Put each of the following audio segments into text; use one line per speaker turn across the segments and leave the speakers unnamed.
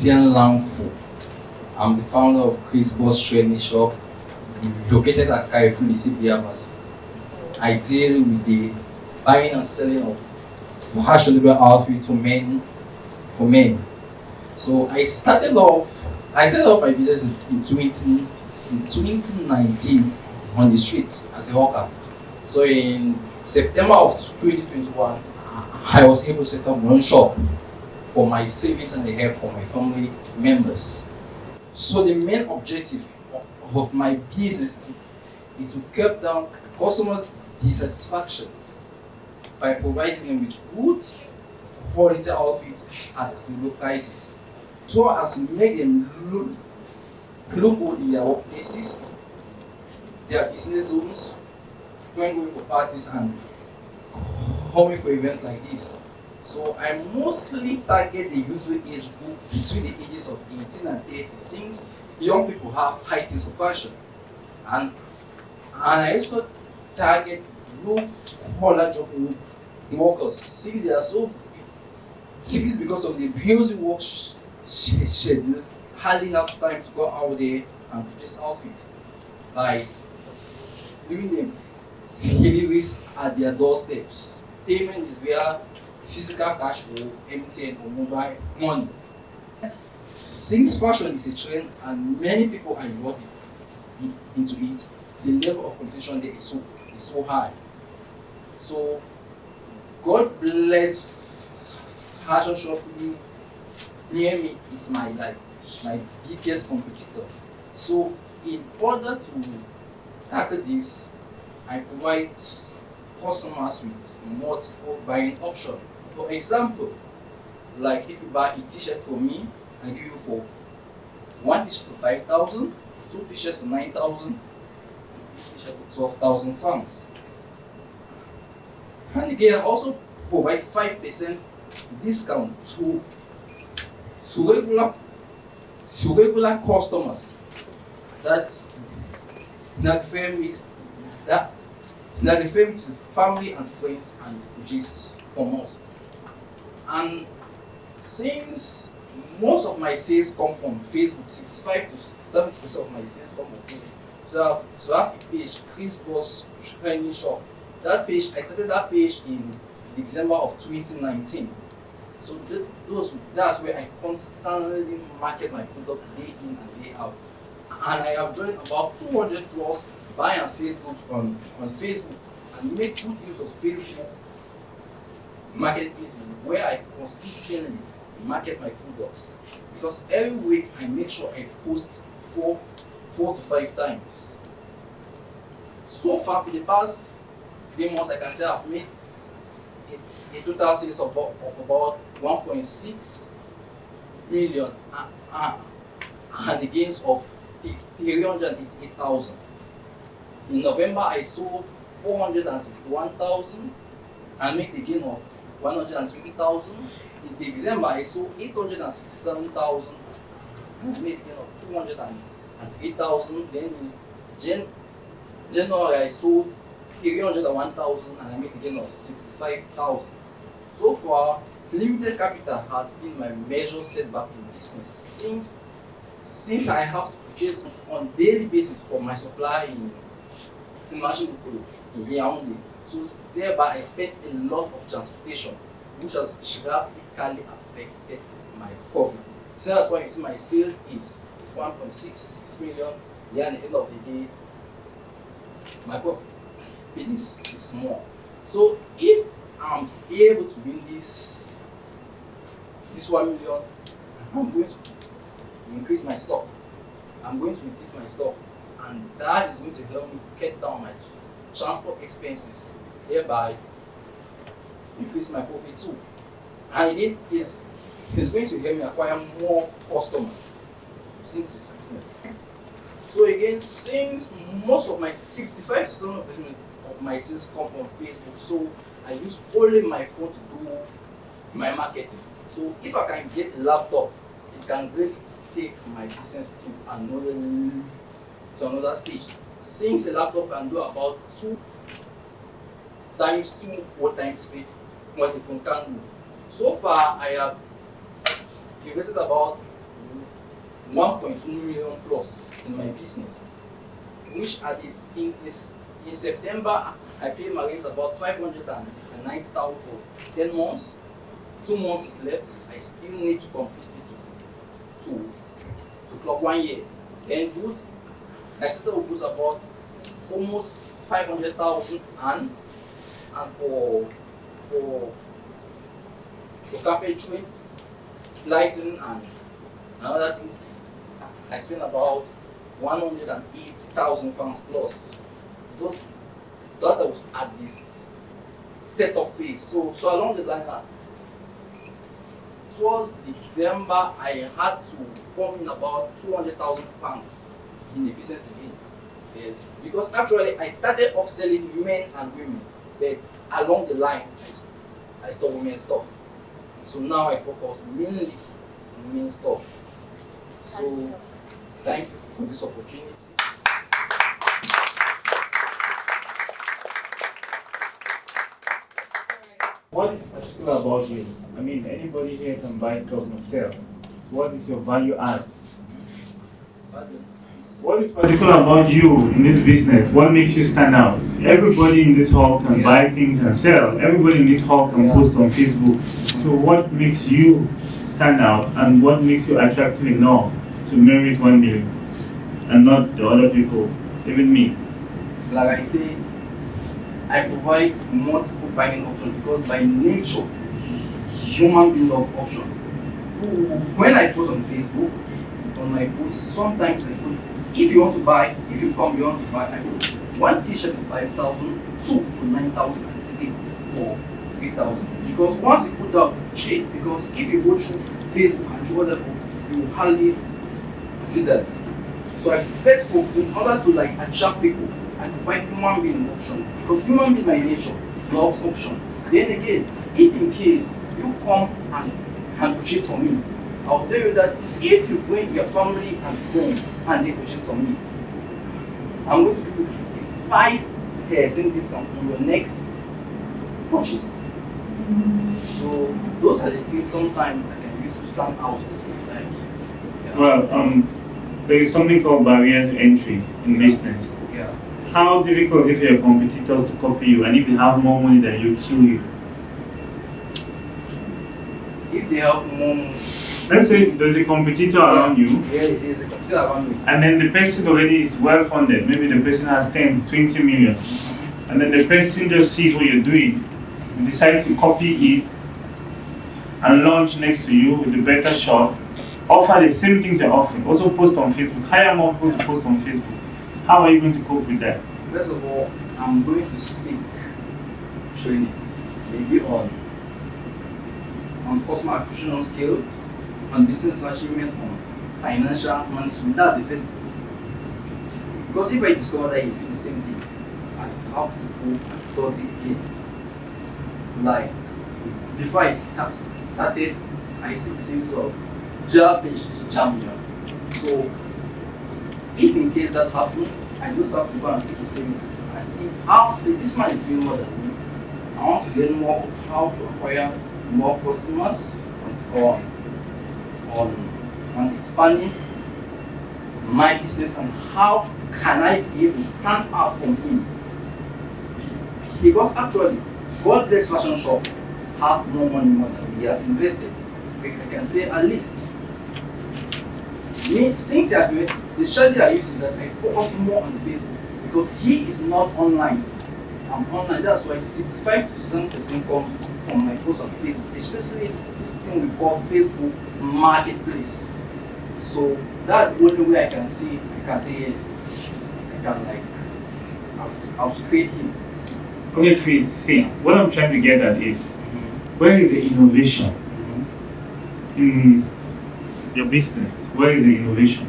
Langfu. I'm the founder of Chris Boss Training Shop located at Carrefour Pharmacy. I deal with the buying and selling of fashionable outfits for men. So I started off my business in 2019 on the street as a hawker. So in September of 2021, I was able to set up one shop for my savings and the help for my family members. So the main objective of my business is to cut down customers' dissatisfaction by providing them with good quality outfits at affordable prices, so as to make them look good in their workplaces, their business zones, when going for parties and coming for events like this. So I mostly target the usual age group between the ages of 18 and 30, since young people have high taste for fashion. And I also target low collar job workers, since they are so since because of the busy work schedule, hardly enough time to go out there and purchase outfits by doing them deliveries at their doorsteps. Payment is via physical cash or MTN or mobile money. Since fashion is a trend and many people are involved into it, the level of competition there is so high. So God bless fashion shop near me is my biggest competitor. So in order to tackle this, I provide customers with multiple buying options. For example, like if you buy a t-shirt for me, I give you for one t-shirt for 5,000, two t-shirts for 9,000, t-shirt for 12,000 francs. And again, I also provide 5% discount to regular customers that refer me to family and friends and purchase from us. And since most of my sales come from Facebook, 65 to 70% of my sales come from Facebook. So I have a page, Chris Boss Training Shop. That page, I started that page in December of 2019. So that's where I constantly market my product day in and day out. And I have joined about 200 plus buy and sell groups on Facebook and make good use of Facebook marketplace where I consistently market my products. Because every week I make sure I post four to 5 times. So far for the past 3 months, I can say I've made a total sales of about 1.6 million and the gains of 388,000. In November, I sold 461,000 and make the gain of 120,000. In December, I sold 867,000 and I made the gain of 203,000. Then in January, I sold 301,000 and I made the gain of 65,000. So far, limited capital has been my major setback in business since I have to purchase on daily basis for my supply in Machine in Yaoundé. So thereby I spent a lot of transportation, which has drastically affected my profit. So that's why you see my sale is 1.66 million. Then at the end of the day, my profit is small. So if I'm able to win this 1 million, I'm going to increase my stock. And that is going to help me cut down my transport expenses, thereby increase my profit too. And it is going to help me acquire more customers since it's business. So again, since most of my 65% of my sales come from Facebook, so I use only my phone to do my marketing. So if I can get a laptop, it can really take my business to another stage. Since a laptop can do about 2 times 2 or times 3 what the phone can do. So far, I have invested about 1.2 million plus in my business, which at this in September I paid my rents about 590,000 for 10 months. 2 months is left. I still need to complete it to clock 1 year. Then goods, I settled with goods about almost 500,000 and for carpentry, lighting and other things, I spent about 180,000 pounds plus. That was at this setup phase. So along the line, towards December, I had to pump in about 200,000 pounds in the business again. Yes, because actually I started off selling men and women, but along the line I stopped women stuff. So now I focus mainly on men stuff. So thank you for this opportunity.
What is particular about you? I mean, anybody here can buy stuff and sell. What is your value add? What is particular about you in this business? What makes you stand out? Everybody in this hall can buy things and sell. Everybody in this hall can post on Facebook. So what makes you stand out and what makes you attractive enough to merit 1 million and not the other people, even me?
Like I say, I provide multiple buying options because by nature, human being love option. When I post on Facebook, on my post, sometimes I put, if you want to buy, if you come, you want to buy, I put 1 t-shirt for 5,000, 2 for 9,000, and 3 for 3,000. Because once you put out chase, because if you go through Facebook and through other posts, you will hardly see that. So I Facebook in order to like attract people and provide human being option, because human being by nature loves option. Then again, if in case you come and purchase from me, I'll tell you that if you bring your family and friends and they purchase from me, I'm going to give you 5% discount on your next purchase. So those are the things sometimes I can use to stand out. Like, yeah.
Well, there is something called barriers to entry in business.
Yeah.
How difficult is it for your competitors to copy you, and if they have more money than you, kill you?
If they have more money,
let's say there's a competitor around you.
Yeah, there's a competitor around me.
And then the person already is well funded. Maybe the person has 10, 20 million. And then the person just sees what you're doing and decides to copy it and launch next to you with a better shop. Offer the same things you're offering. Also post on Facebook. Hire more people to post on Facebook. How are you going to cope with that?
First of all, I'm going to seek training. Maybe on customer acquisition skill, on business achievement, on financial management. That's the first thing. Because if I discover that you do the same thing, I have to go and study again. Like, before I started, I see the series of garbage champion. So, if in case that happens, I just have to go and see the series and see how, see, this man is doing more than me. I want to learn more how to acquire more customers on expanding my business, and how can I be able to stand out from him? Because actually, God Bless Fashion Shop has more money more than he has invested. I can say at least. Me, since he has been, the strategy I use is that I focus more on Facebook because he is not online. I'm online. That's why 65 to 7% comes from my post on Facebook, especially this thing we call Facebook Marketplace. So that's the only way I can say yes. I can like outcreate him.
Okay, Chris, see, what I'm trying to get at is, where is the innovation in your business? Where is the innovation?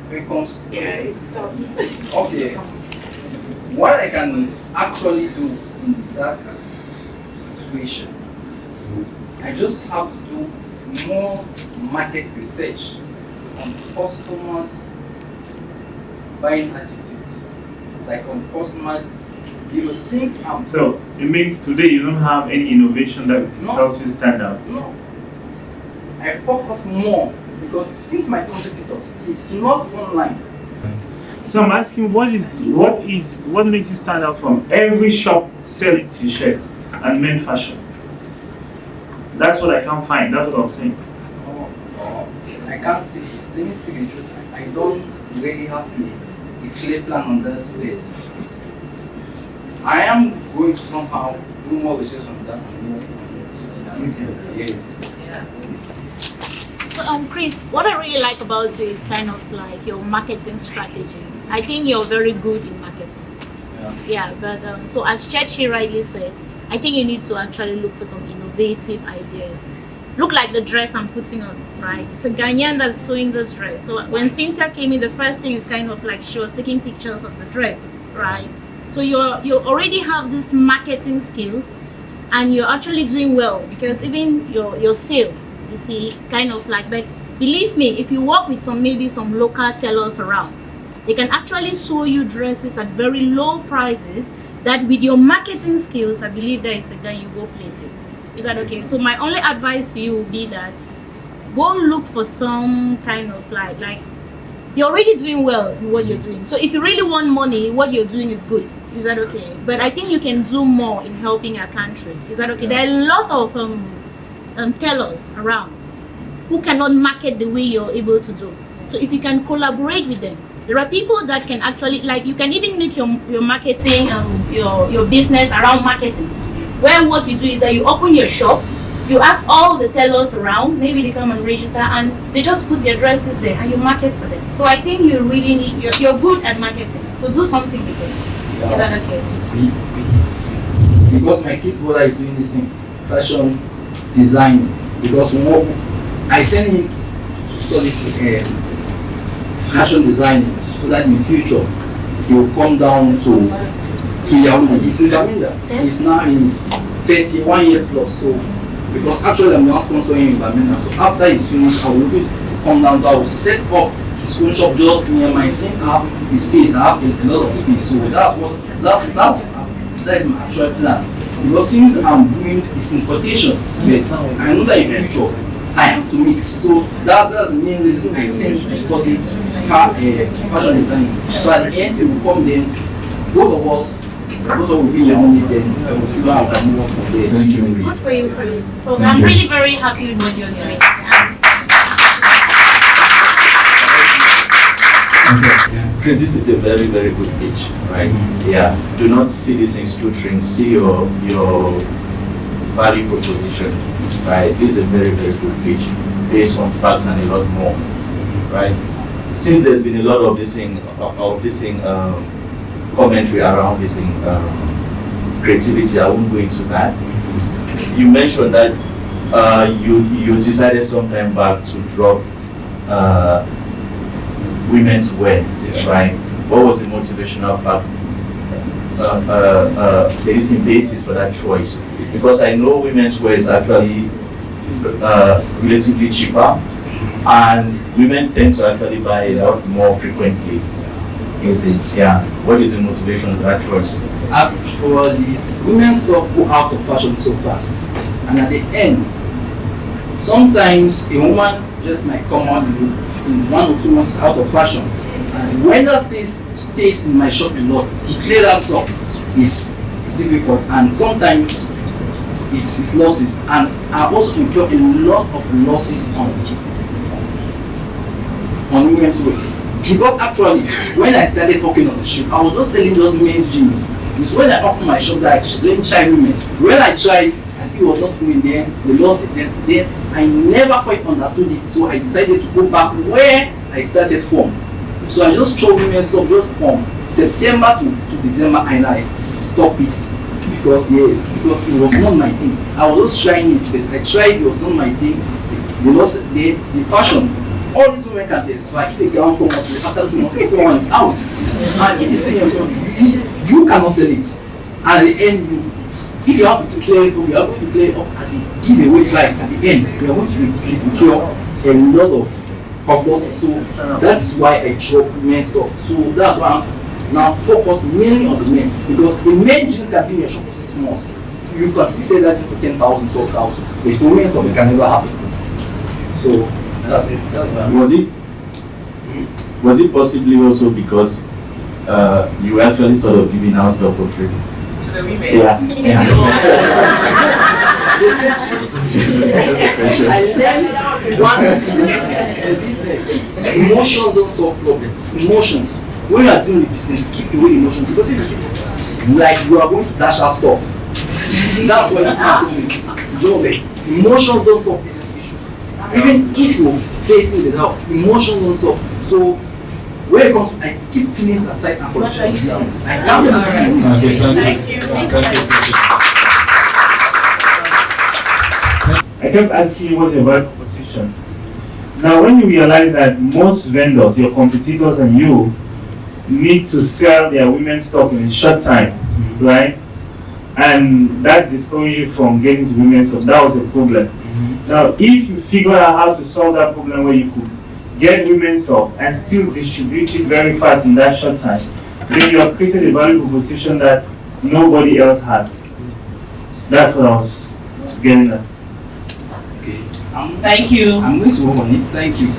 When it comes to okay, what I can actually do in that situation, I just have to do more market research on customers' buying attitudes, like on customers, since I'm.
So it means today you don't have any innovation that helps you stand out.
No, I focus more Because since my competitor, it's not online.
So I'm asking, what makes you stand out from every shop selling t-shirts and men fashion? That's what I can't find. That's what I'm saying.
I can't see. Let me speak the truth. I don't really have a clear plan on that space. I am going to somehow do more research on that. Yes.
So, Chris, what I really like about you is kind of like your marketing strategy. I think you're very good in marketing. Yeah, but so as Chechi rightly said, I think you need to actually look for some innovative ideas. Look like the dress I'm putting on, right? It's a Ghanaian that's sewing this dress. So when Cynthia came in, the first thing is kind of like she was taking pictures of the dress, right? So you already have these marketing skills, and you're actually doing well because even your sales, you see, kind of like. But believe me, if you work with maybe some local tailors around, they can actually sew you dresses at very low prices. That with your marketing skills, I believe there is a guy you go places. Is that okay? So my only advice to you would be that go look for some kind of like you're already doing well in what you're doing. So if you really want money, what you're doing is good. Is that okay? But I think you can do more in helping our country. Is that okay? There are a lot of tailors around who cannot market the way you're able to do. So if you can collaborate with them, there are people that can actually, like, you can even make your marketing, your business around marketing. Where what you do is that you open your shop, you ask all the tailors around, maybe they come and register, and they just put their dresses there and you market for them. So I think you really need, you're good at marketing. So do something with it.
Yes.
Is that okay?
Because my kids' brother is doing this thing, fashion design. Because I send him to study fashion design so that in the future he will come down to Yahoo. He's in Bamenda. He's now in his first year, 1 year plus. So because actually I'm not sponsoring in Bamenda. So after he's finished, I will come down. I will set up his own shop just near my, since I have the space. I have a lot of space. So that is my actual plan. Because since I'm doing this importation, but I know that in the future I have to mix. So that's the main reason I sent to study fashion design. So at the end they will come then, both of us also will be in only then we'll see how I can move on there.
Thank you.
Good for you, Chris. So I'm really very happy with what you're doing.
Okay. Chris, this is a very, very good pitch, right? Yeah. Do not see this in tutoring. See your value proposition, right? This is a very, very good pitch based on facts and a lot more, right? Since there's been a lot of this thing, commentary around this thing, creativity, I won't go into that. You mentioned that you decided some time back to drop women's wear, right? What was the motivational factor? There is a basis for that choice, because I know women's wear is actually relatively cheaper, and women tend to actually buy a lot more frequently. Yeah. What is the motivation for that choice?
Actually, women's stuff go out of fashion so fast, and at the end, sometimes a woman just might come out in 1 or 2 months out of fashion, and when that stays in my shop a lot, to clear that stock is difficult, and sometimes it's losses, and I also incur a lot of losses on women's wear. Because actually, when I started working on the shop, I was not selling just men's jeans. It's when I opened my shop that I then tried women. When I tried, I see it was not going there, the losses then I never quite understood it, so I decided to go back where I started from. So I just chose women's stuff just from September to December, and I stopped it. Because it was not my thing. I was just trying it, but I tried, it was not my thing. The fashion, all these women can testify. If a girl comes after 2 months, someone is out. And if you say you cannot sell it. At the end, if you have to clear it off, you are going to clear it off at the giveaway price. At the end, you are going to incur a lot of losses. So that's why I dropped men's stuff. So that's why I'm now focus mainly on the men, because the men jeans can be in your shop for 6 months. You can still say that for 10,000, 12,000. But for men's stuff, it can never happen. So That's it. That's what
Was it possibly also because you were actually sort of giving out stuff for free?
To the women.
Yeah.
I learned one business. Emotions don't solve problems. Emotions. When you are doing the business, keep away emotions, because if you keep like you are going to dash out stuff. That's what it's happening. Job. Emotions don't solve business issues. Even if you're facing with help, emotions don't solve. So when it comes, I keep feelings aside and connection with business. I can't just
Thank you.
I kept asking you what your value proposition. Now, when you realize that most vendors, your competitors and you, need to sell their women's stock in a short time, right? And that discourages you from getting to women's stock. That was a problem. Now, if you figure out how to solve that problem where you could get women's stock and still distribute it very fast in that short time, then you have created a value proposition that nobody else has. That's what I was getting at.
Okay.
Thank you.
I'm going to work on it. Thank you.